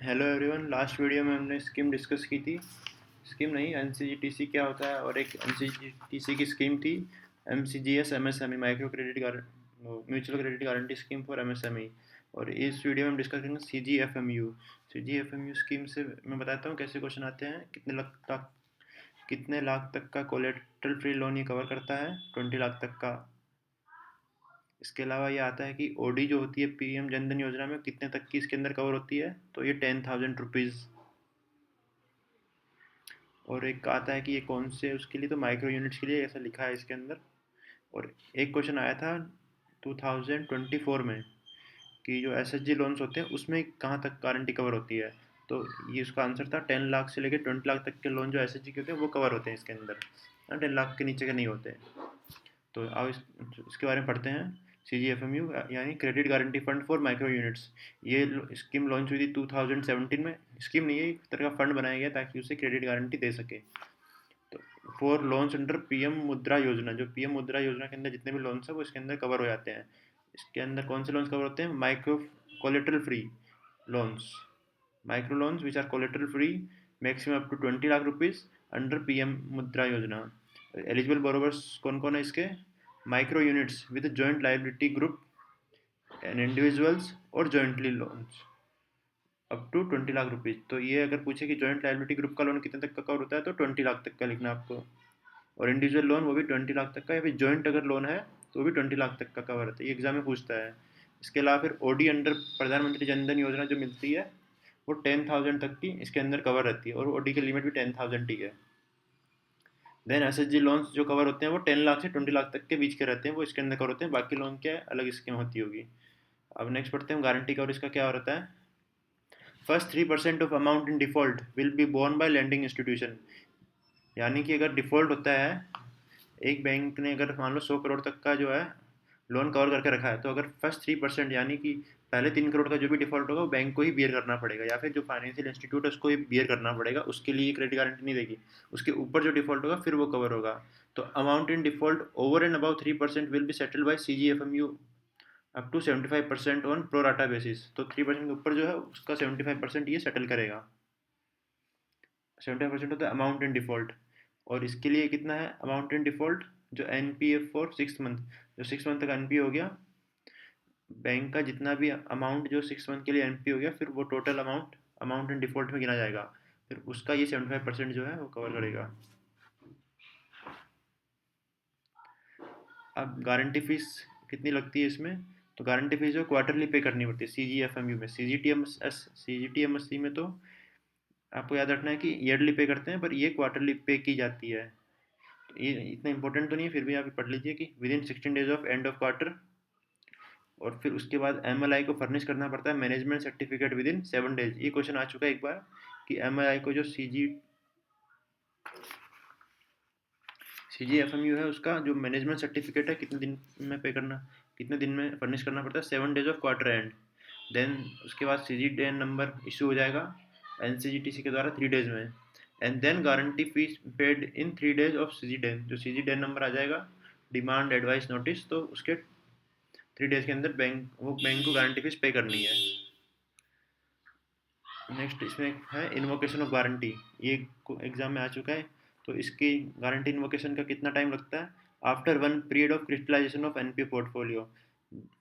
Hello everyone. Last video में हमने scheme discuss की थी। स्कीम नहीं, एनसीजीटीसी क्या होता है, और एक एनसीजीटीसी की स्कीम थी MCGS MSME, micro credit mutual credit guarantee scheme for MSME. और इस वीडियो में हम डिस्कस करेंगे सीजीएफएमयू। सीजीएफएमयू स्कीम से मैं बताता हूँ कैसे क्वेश्चन आते हैं। कितने लाख तक का कोलेटरल फ्री लोन ये कवर करता है? 20 लाख तक का। इसके अलावा ये आता है कि ओडी जो होती है पीएम जनधन योजना में, कितने तक की इसके अंदर कवर होती है? तो ये 10,000 रुपीज़। और एक आता है कि ये कौन से उसके लिए, तो माइक्रो यूनिट्स के लिए ऐसा लिखा है इसके अंदर। और एक क्वेश्चन आया था 2024 में कि जो एसएचजी लोन्स होते हैं उसमें कहाँ तक गारंटी कवर होती है। तो ये उसका आंसर था 10 लाख से लेकर 20 लाख तक के लोन जो एसएचजी के होते हैं वो कवर होते हैं इसके अंदर। 10 लाख के नीचे के नहीं होते। तो आओ इसके बारे में पढ़ते हैं। सी जी एफ एम यू यानी credit guarantee fund for micro units. ये स्कीम लॉन्च हुई थी 2017 में। स्कीम नहीं है, एक तरह का फंड बनाया गया ताकि उसे क्रेडिट गारंटी दे सके। तो for loans under PM Mudra योजना, जो पीएम मुद्रा योजना के अंदर जितने भी लोन्स हैं वो इसके अंदर कवर हो जाते हैं। इसके अंदर कौन से लोन्स कवर होते हैं? Micro collateral free loans, micro loans which are collateral free, maximum up to 20 lakh rupees under PM Mudra Yojana. Eligible borrowers कौन कौन है इसके? Micro units with joint liability group and individuals और jointly loans up to 20 lakh rupees. तो ये अगर पूछे कि जॉइंट लाइबिलिटी ग्रुप का लोन कितने तक का कवर होता है, तो 20 लाख तक का लिखना आपको। और इंडिविजुअल लोन वो भी 20 लाख तक का, या फिर जॉइंट अगर लोन है तो वो भी 20 लाख तक का कवर होता है। ये एग्जाम में पूछता है। इसके अलावा फिर ओडी अंडर प्रधानमंत्री जनधन योजना जो मिलती है वो 10,000 तक की इसके अंदर कवर रहती है, और ओडी की लिमिट भी 10,000 ही है। देन एसएचजी लोन्स जो कवर होते हैं वो 10 लाख से 20 लाख तक के बीच के रहते हैं, वो इसके अंदर कवर होते हैं। बाकी लोन क्या है, अलग स्कीम होती होगी। अब नेक्स्ट पढ़ते हैं गारंटी कवर इसका क्या रहता है। First 3% of amount in default will be borne by lending institution. यानी कि अगर डिफॉल्ट होता है, एक बैंक ने अगर मान लो 100 करोड़ तक का जो है लोन कवर करके रखा है, तो अगर फर्स्ट 3% यानी कि पहले 3 करोड़ का जो भी डिफॉल्ट होगा वो बैंक को ही बियर करना पड़ेगा, या फिर जो फाइनेंशियल इंस्टीट्यूट है उसको ही बियर करना पड़ेगा। उसके लिए क्रेडिट गारंटी नहीं देगी। उसके ऊपर जो डिफॉल्ट होगा फिर वो कवर होगा। तो amount in default over and above 3% will be settled by C G F M U up to 75% on pro rata basis. तो 3% के ऊपर जो है उसका 75% ये सेटल करेगा। 75% होता है अमाउंट इन डिफॉल्ट। और इसके लिए कितना है अमाउंट इन डिफॉल्ट? जो N P F for 6 month, जो 6 मंथ तक एन पी हो गया बैंक का, जितना भी अमाउंट जो 6 मंथ के लिए एन पी हो गया, फिर वो total amount amount in default में गिना जाएगा। फिर उसका ये 75% जो है वो कवर करेगा। अब गारंटी फीस कितनी लगती है इसमें? तो गारंटी फीस जो क्वार्टरली पे करनी पड़ती है C G F M U में। C G T M S C में तो आपको याद रखना है कि ईयरली पे करते हैं, पर ये क्वार्टरली पे की जाती है। ये इतना इंपॉर्टेंट तो नहीं है, फिर भी आप पढ़ लीजिए कि with in 16 days of end of quarter. और फिर उसके बाद एमएलआई को फर्निश करना पड़ता है management certificate with in 7 days. ये क्वेश्चन आ चुका है एक बार कि एमएलआई को जो C G F M you है उसका जो मैनेजमेंट सर्टिफिकेट है कितने दिन में पे करना, कितने दिन में फर्निश करना पड़ता है? 7 days of quarter end. Then उसके बाद C G den number issue हो जाएगा N C G T C के द्वारा 3 डेज में। And then guarantee fee paid in 3 days of C G den. जो सी जी डेन नंबर आ जाएगा, demand advice notice, तो उसके 3 डेज के अंदर बैंक को गारंटी फीस पे करनी है। नेक्स्ट इसमें है इन्वोकेशन ऑफ गारंटी। ये एग्जाम में आ चुका है। तो इसकी गारंटी इन्वोकेशन का कितना टाइम लगता है? After one period of crystallisation of NPA portfolio.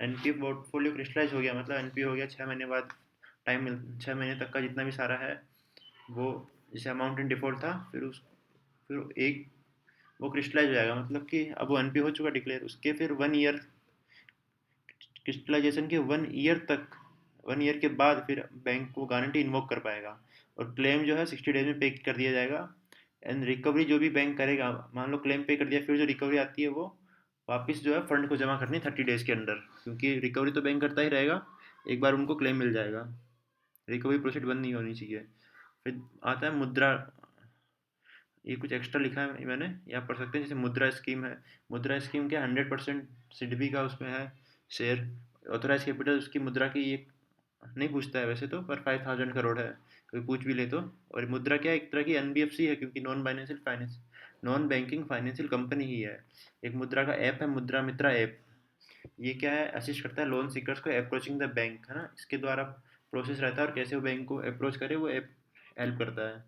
NPA portfolio crystallise हो गया, मतलब एनपीए हो गया 6 महीने बाद, टाइम मिल 6 महीने तक का जितना भी सारा है वो, जैसे अमाउंट इन डिफॉल्ट था, फिर एक वो क्रिस्टलाइज हो जाएगा, मतलब कि अब वो एनपीए हो चुका डिक्लेयर, उसके फिर 1 ईयर क्रिस्टलाइजेशन के 1 ईयर तक, 1 ईयर के बाद फिर बैंक को गारंटी इन्वोक कर पाएगा। और क्लेम जो है 60 डेज में पे कर दिया जाएगा। एंड रिकवरी जो भी बैंक करेगा, मान लो क्लेम पे कर दिया, फिर जो रिकवरी आती है वो वापस जो है फंड को जमा करनी 30 डेज के अंदर, क्योंकि रिकवरी तो बैंक करता ही रहेगा, एक बार उनको क्लेम मिल जाएगा। रिकवरी प्रोसीड बंद नहीं होनी चाहिए। फिर आता है मुद्रा। ये कुछ एक्स्ट्रा लिखा है मैंने, यहाँ पढ़ सकते हैं। जैसे मुद्रा स्कीम है। मुद्रा स्कीम क्या 100% सिडबी का उसमें है शेयर। ऑथराइज कैपिटल उसकी मुद्रा की ये नहीं पूछता है वैसे तो, पर 5,000 करोड़ है, कोई पूछ भी ले तो। और मुद्रा क्या एक तरह की एनबीएफसी है, क्योंकि नॉन बैंकिंग फाइनेंशियल कंपनी ही है। एक मुद्रा का ऐप है, मुद्रा मित्रा ऐप। ये क्या है, असिस्ट करता है लोन सीकर्स को अप्रोचिंग द बैंक, है ना। इसके द्वारा प्रोसेस रहता है और कैसे वो बैंक को अप्रोच करे, वो ऐप हेल्प करता है।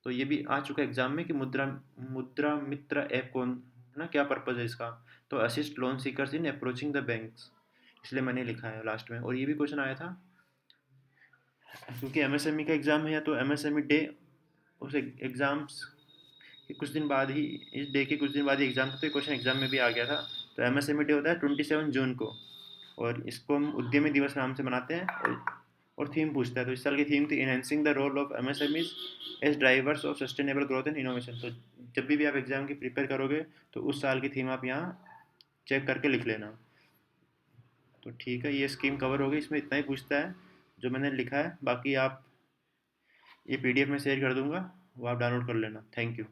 तो ये भी आ चुका है एग्जाम में कि मुद्रा मुद्रा मित्र ऐप कौन, है ना, क्या पर्पज़ है इसका। तो assist loan seekers in approaching the banks, इसलिए मैंने लिखा है लास्ट में। और ये भी क्वेश्चन आया था क्योंकि एमएसएमई का एग्ज़ाम है, या तो एमएसएमई डे, उस एग्ज़ाम्स के कुछ दिन बाद ही, इस डे के कुछ दिन बाद ही एग्ज़ाम था, तो ये क्वेश्चन एग्ज़ाम में भी आ गया था। तो एमएसएमई डे होता है 27 जून को, और इसको हम उद्यमी दिवस नाम से मनाते हैं। और थीम पूछता है, तो इस साल की थीम थी enhancing the role of MSMEs as drivers of sustainable growth and innovation. तो जब भी आप एग्ज़ाम की प्रिपेयर करोगे तो उस साल की थीम आप यहाँ चेक करके लिख लेना। तो ठीक है, ये स्कीम कवर हो गई, इसमें इतना ही पूछता है जो मैंने लिखा है। बाकी आप, ये पीडीएफ में शेयर कर दूंगा, वो आप डाउनलोड कर लेना। Thank you.